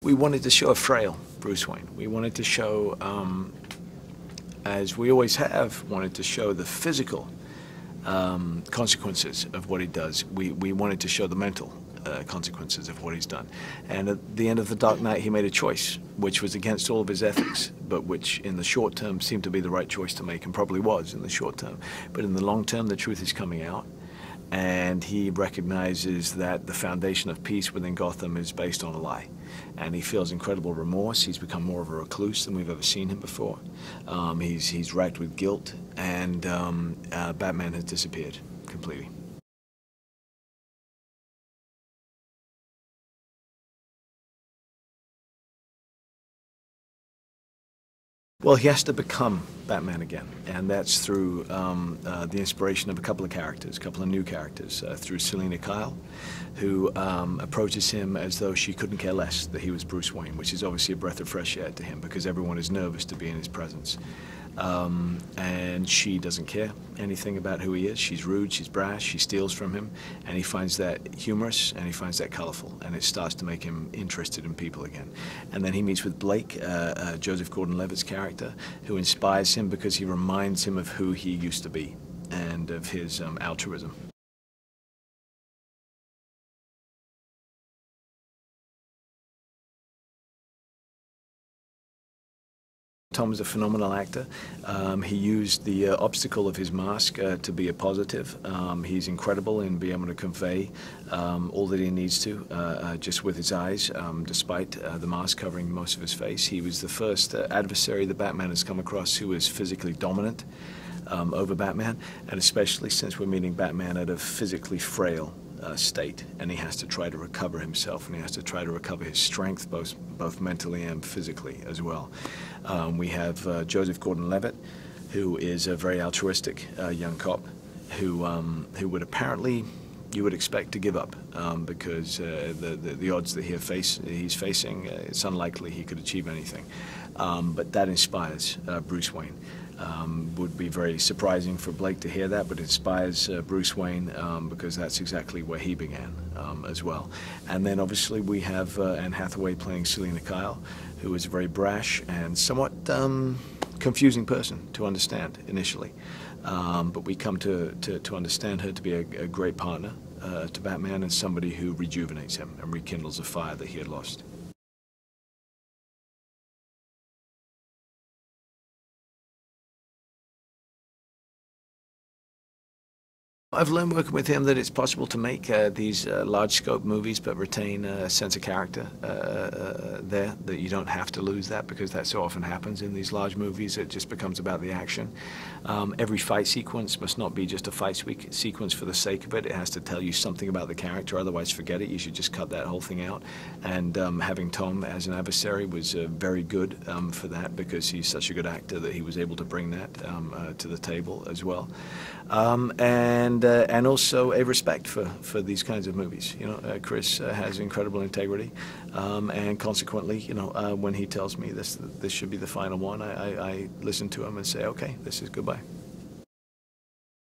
We wanted to show a frail Bruce Wayne. We wanted to show, as we always have, wanted to show the physical consequences of what he does. We wanted to show the mental consequences of what he's done. And at the end of The Dark Knight, he made a choice which was against all of his ethics, but which in the short term seemed to be the right choice to make, and probably was in the short term. But in the long term, the truth is coming out, and he recognizes that the foundation of peace within Gotham is based on a lie. And he feels incredible remorse. He's become more of a recluse than we've ever seen him before. He's racked with guilt, and Batman has disappeared completely. Well, he has to become Batman again, and that's through the inspiration of a couple of characters, a couple of new characters, through Selina Kyle, who approaches him as though she couldn't care less that he was Bruce Wayne, which is obviously a breath of fresh air to him because everyone is nervous to be in his presence. And she doesn't care anything about who he is. She's rude, she's brash, she steals from him, and he finds that humorous and he finds that colorful, and it starts to make him interested in people again. And then he meets with Blake, Joseph Gordon-Levitt's character, who inspires him because he reminds him of who he used to be and of his altruism. Tom's a phenomenal actor. He used the obstacle of his mask to be a positive. He's incredible in being able to convey all that he needs to just with his eyes, despite the mask covering most of his face. He was the first adversary that Batman has come across who is physically dominant over Batman, and especially since we're meeting Batman at a physically frail state, and he has to try to recover himself, and he has to try to recover his strength both mentally and physically as well. We have Joseph Gordon-Levitt, who is a very altruistic young cop who would apparently, you would expect to give up because the odds that he's facing, it's unlikely he could achieve anything. But that inspires Bruce Wayne. Would be very surprising for Blake to hear that, but it inspires Bruce Wayne because that's exactly where he began as well. And then obviously we have Anne Hathaway playing Selina Kyle, who is a very brash and somewhat confusing person to understand initially. But we come to understand her to be a great partner to Batman, and somebody who rejuvenates him and rekindles a fire that he had lost. I've learned working with him that it's possible to make these large-scope movies but retain a sense of character there, that you don't have to lose that because that so often happens in these large movies. It just becomes about the action. Every fight sequence must not be just a fight sequence for the sake of it. It has to tell you something about the character, otherwise forget it. You should just cut that whole thing out. And having Tom as an adversary was very good for that because he's such a good actor that he was able to bring that to the table as well. And also a respect for these kinds of movies. You know, Chris has incredible integrity, and consequently, you know, when he tells me this should be the final one, I listen to him and say, okay, this is goodbye.